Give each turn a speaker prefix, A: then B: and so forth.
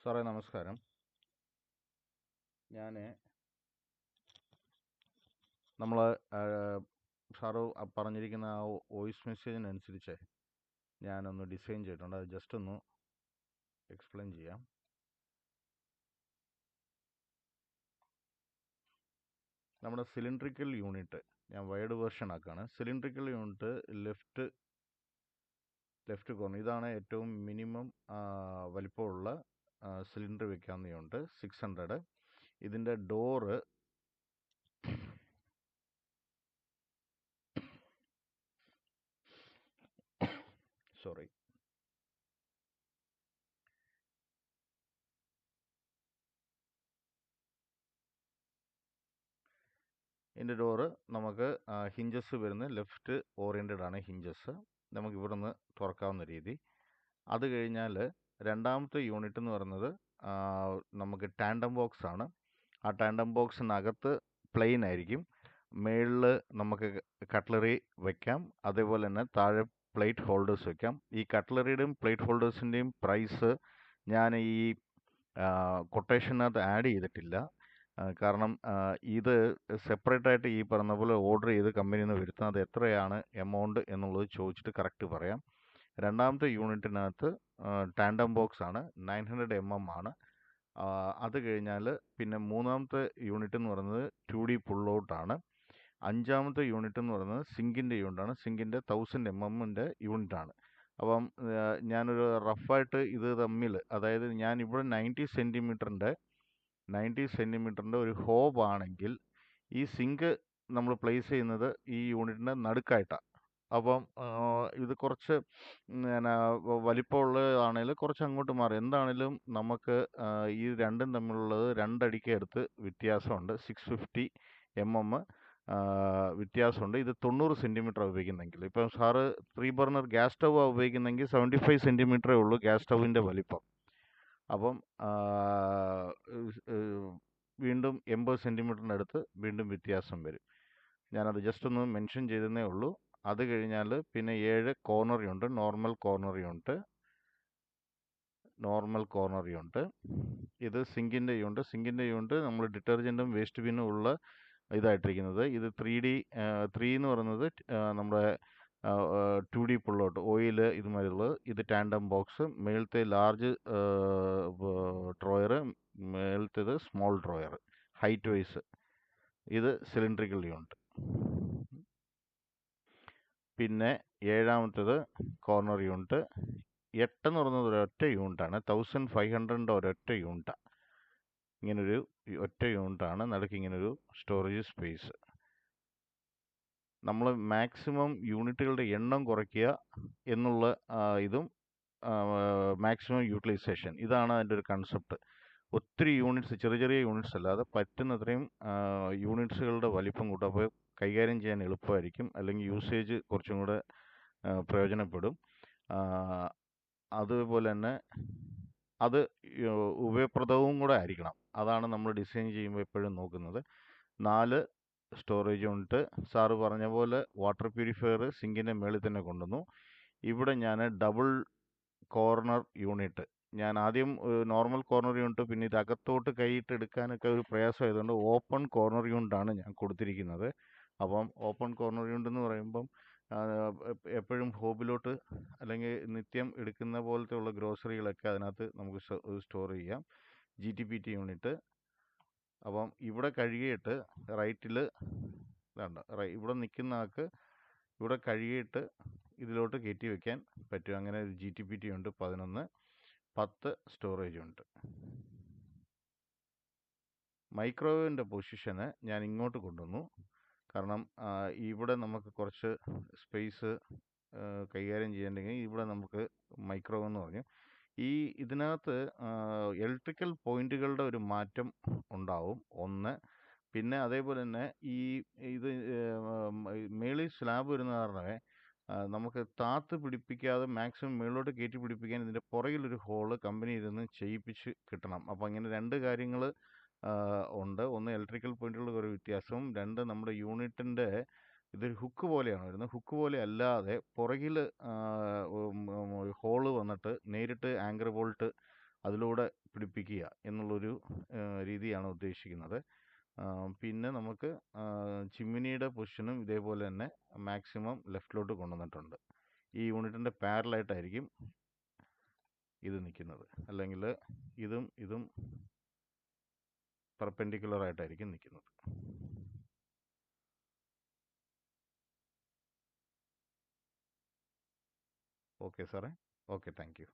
A: സാറേ നമസ്കാരം. ഞാൻ നമ്മൾ സാറ് പറഞ്ഞിരിക്കുന്ന ആ വോയിസ് മെസ്സേജിനനുസരിച്ച് ഞാനൊന്ന് ഡിസൈൻ ചെയ്തിട്ടുണ്ട്. അത് ജസ്റ്റ് ഒന്ന് എക്സ്പ്ലെയിൻ ചെയ്യാം. നമ്മുടെ സിലിണ്ട്രിക്കൽ യൂണിറ്റ് ഞാൻ വൈഡ് വേർഷൻ ആക്കുകയാണ്. സിലിണ്ട്രിക്കൽ യൂണിറ്റ് ലെഫ്റ്റ് കോർണർ ഇതാണ് ഏറ്റവും മിനിമം വലിപ്പമുള്ള സിലിണ്ടർ വെക്കാവുന്ന യൂണിറ്റ് 600. ഇതിൻ്റെ ഡോറ് സോറി ഇതിൻ്റെ ഡോറ് നമുക്ക് ഹിഞ്ചസ് വരുന്ന ലെഫ്റ്റ് ഓറിയൻറ്റഡ് ആണ് ഹിഞ്ചസ്. നമുക്ക് ഇവിടെ നിന്ന് തുറക്കാവുന്ന രീതി. അത് കഴിഞ്ഞാൽ രണ്ടാമത്തെ യൂണിറ്റ് എന്ന് പറയുന്നത് നമുക്ക് ടാൻഡം ബോക്സ് ആണ്. ആ ടാൻഡം ബോക്സിനകത്ത് പ്ലെയിൻ ആയിരിക്കും. മേളിൽ നമുക്ക് കട്ട്ലറി വയ്ക്കാം. അതേപോലെ തന്നെ താഴെ പ്ലേറ്റ് ഹോൾഡേഴ്സ് വയ്ക്കാം. ഈ കട്ട്ലറിയുടെയും പ്ലേറ്റ് ഹോൾഡേഴ്സിൻ്റെയും പ്രൈസ് ഞാൻ ഈ കൊട്ടേഷനകത്ത് ആഡ് ചെയ്തിട്ടില്ല. കാരണം ഇത് സെപ്പറേറ്റ് ആയിട്ട് ഈ പറഞ്ഞ പോലെ ഓർഡർ ചെയ്ത് കമ്പനിയിൽ നിന്ന് വരുത്തുന്നത്. അത് എത്രയാണ് എമൗണ്ട് എന്നുള്ളത് ചോദിച്ചിട്ട് കറക്റ്റ് പറയാം. രണ്ടാമത്തെ യൂണിറ്റിനകത്ത് ടാൻഡം ബോക്സ് ആണ്, 900 mm ആണ്. അത് കഴിഞ്ഞാൽ പിന്നെ മൂന്നാമത്തെ യൂണിറ്റ് എന്ന് പറയുന്നത് 2D പുൾ ഔട്ടാണ്. അഞ്ചാമത്തെ യൂണിറ്റ് എന്ന് പറയുന്നത് സിങ്കിൻ്റെ യൂണിറ്റാണ്. സിങ്കിൻ്റെ 1000 mm യൂണിറ്റാണ്. അപ്പം ഞാനൊരു റഫായിട്ട് ഇത് തമ്മിൽ, അതായത് ഞാൻ ഇവിടെ 90 സെൻറ്റിമീറ്ററിൻ്റെ ഒരു ഹോബ് ആണെങ്കിൽ ഈ സിങ്ക് നമ്മൾ പ്ലേസ് ചെയ്യുന്നത് ഈ യൂണിറ്റിൻ്റെ നടുക്കായിട്ടാണ്. അപ്പം ഇത് കുറച്ച് വലിപ്പമുള്ളതാണെങ്കിൽ കുറച്ച് അങ്ങോട്ട് മാറി. എന്താണേലും നമുക്ക് ഈ രണ്ടും തമ്മിലുള്ളത് 2 അടിക്ക് അടുത്ത് വ്യത്യാസമുണ്ട്. 650 mm വ്യത്യാസമുണ്ട്. ഇത് 90 സെൻറ്റിമീറ്റർ ഉപയോഗിക്കുന്നെങ്കിൽ. ഇപ്പം സാറ് 3 ബർണർ ഗ്യാസ് സ്റ്റവ് ഉപയോഗിക്കുന്നെങ്കിൽ 75 സെൻറ്റിമീറ്ററേ ഉള്ളൂ ഗ്യാസ് സ്റ്റവിൻ്റെ വലിപ്പം. അപ്പം വീണ്ടും 80 സെൻറ്റിമീറ്ററിൻ്റെ അടുത്ത് വീണ്ടും വ്യത്യാസം വരും. ഞാനത് ജസ്റ്റ് ഒന്ന് മെൻഷൻ ചെയ്തതേ ഉള്ളൂ. അത് കഴിഞ്ഞാൽ പിന്നെ 7 corner unit, normal corner unit. ഇത് സിങ്കിൻ്റെ യൂണിറ്റ് നമ്മൾ ഡിറ്റർജൻറ്റും വേസ്റ്റ് ബിന്നും ഉള്ള ഇതായിട്ടിരിക്കുന്നത്. ഇത് 3 എന്ന് പറയുന്നത് നമ്മുടെ 2D പുൾ ഔട്ട് ഓയിൽ ഇതുമാതിരിയുള്ളത്. ഇത് ടാൻഡം ബോക്സ്, മേളത്തെ ലാർജ് ഡ്രോയർ, മേളത്തേത് സ്മോൾ ഡ്രോയർ, ഹൈറ്റ് വൈസ്. ഇത് സിലിണ്ട്രിക്കൽ യൂണിറ്റ്. പിന്നെ ഏഴാമത്തേത് കോർണർ യൂണിറ്റ്. 8 എന്ന് പറയുന്നത് ഒരൊറ്റ യൂണിറ്റാണ്. 1500 ഒരൊറ്റ യൂണിറ്റാണ്. ഇങ്ങനൊരു ഒറ്റ യൂണിറ്റാണ്. നടുക്ക് ഇങ്ങനൊരു സ്റ്റോറേജ് സ്പേസ്. നമ്മൾ മാക്സിമം യൂണിറ്റുകളുടെ എണ്ണം കുറയ്ക്കുക എന്നുള്ള ഇതും മാക്സിമം യൂട്ടിലൈസേഷൻ, ഇതാണ് അതിൻ്റെ ഒരു കൺസെപ്റ്റ്. ഒത്തിരി യൂണിറ്റ്സ്, ചെറിയ യൂണിറ്റ്സ് അല്ലാതെ പറ്റുന്നത്രയും യൂണിറ്റ്സുകളുടെ വലിപ്പം കൂട്ടുക. അപ്പോൾ കൈകാര്യം ചെയ്യാൻ എളുപ്പമായിരിക്കും. അല്ലെങ്കിൽ യൂസേജ് കുറച്ചും കൂടെ പ്രയോജനപ്പെടും. അതുപോലെ തന്നെ അത് ഉപയോഗപ്രദവും കൂടെ ആയിരിക്കണം. അതാണ് നമ്മൾ ഡിസൈൻ ചെയ്യുമ്പോൾ എപ്പോഴും നോക്കുന്നത്. 4 സ്റ്റോറേജ് യൂണിറ്റ്. സാറ് പറഞ്ഞ പോലെ വാട്ടർ പ്യൂരിഫയർ സിങ്കിൻ്റെ മേളിൽ തന്നെ കൊണ്ടുവന്നു. ഇവിടെ ഞാൻ ഡബിൾ കോർണർ യൂണിറ്റ്, ഞാൻ ആദ്യം നോർമൽ കോർണർ യൂണിറ്റ്, പിന്നെ ഇത് അകത്തോട്ട് കൈയിട്ട് എടുക്കാനൊക്കെ ഒരു പ്രയാസമായതുകൊണ്ട് ഓപ്പൺ കോർണർ യൂണിറ്റാണ് ഞാൻ കൊടുത്തിരിക്കുന്നത്. അപ്പം ഓപ്പൺ കോർണർ യൂണിറ്റ് എന്ന് പറയുമ്പം എപ്പോഴും ഹോബിലോട്ട് അല്ലെങ്കിൽ നിത്യം എടുക്കുന്ന പോലത്തെ ഉള്ള ഗ്രോസറികളൊക്കെ അതിനകത്ത് നമുക്ക് സ്റ്റോർ ചെയ്യാം. GTPT unit. അപ്പം ഇവിടെ കഴുകിയിട്ട് റൈറ്റിൽ വേണ്ട, ഇവിടെ നിൽക്കുന്ന ആൾക്ക് ഇവിടെ കഴുകിയിട്ട് ഇതിലോട്ട് കയറ്റി വയ്ക്കാൻ പറ്റും. അങ്ങനെ ഒരു GTPT ഉണ്ട് 11. 10 സ്റ്റോറേജ് ഉണ്ട്. മൈക്രോവേവിൻ്റെ പൊസിഷന് ഞാൻ ഇങ്ങോട്ട് കൊണ്ടുവന്നു. കാരണം ഇവിടെ നമുക്ക് കുറച്ച് സ്പേസ് കൈകാര്യം ചെയ്യേണ്ടെങ്കിൽ ഇവിടെ നമുക്ക് മൈക്രോവേവ് എന്ന് പറഞ്ഞു. ഇതിനകത്ത് ഇലക്ട്രിക്കൽ പോയിന്റുകളുടെ ഒരു മാറ്റം ഉണ്ടാവും ഒന്ന്. പിന്നെ അതേപോലെ തന്നെ ഇത് മേളിൽ സ്ലാബ് വരുന്ന കാരണമേ നമുക്ക് താത്ത് പിടിപ്പിക്കാതെ മാക്സിമം മേളിലോട്ട് കയറ്റി പിടിപ്പിക്കാൻ ഇതിൻ്റെ പുറകിലൊരു ഹോള് കമ്പനി ഇരുന്ന് ചെയ്യിപ്പിച്ച് കിട്ടണം. അപ്പോൾ ഇങ്ങനെ 2 കാര്യങ്ങൾ ഉണ്ട്. ഒന്ന് ഇലക്ട്രിക്കൽ പോയിന്റുകളുടെ ഒരു വ്യത്യാസവും, 2 നമ്മുടെ യൂണിറ്റിൻ്റെ ഇതൊരു ഹുക്ക് പോലെയാണ് വരുന്നത്. ഹുക്ക് പോലെ അല്ലാതെ പുറകിൽ ഹോള് വന്നിട്ട് നേരിട്ട് ആങ്കർ ബോൾട്ട് അതിലൂടെ വെക്കുക എന്നുള്ളൊരു രീതിയാണ് ഉദ്ദേശിക്കുന്നത്. പിന്നെ നമുക്ക് ചിമ്മിനിയുടെ പൊസിഷനും ഇതേപോലെ തന്നെ മാക്സിമം ലെഫ്റ്റിലോട്ട് കൊണ്ടുവന്നിട്ടുണ്ട്. ഈ യൂണിറ്റിൻ്റെ പാരലായിട്ടായിരിക്കും ഇത് നിൽക്കുന്നത്, അല്ലെങ്കിൽ ഇതും ഇതും പെർപെൻഡിക്കുലർ ആയിട്ടായിരിക്കും നിൽക്കുന്നത്. ഓക്കെ സാറേ, ഓക്കെ, താങ്ക് യു.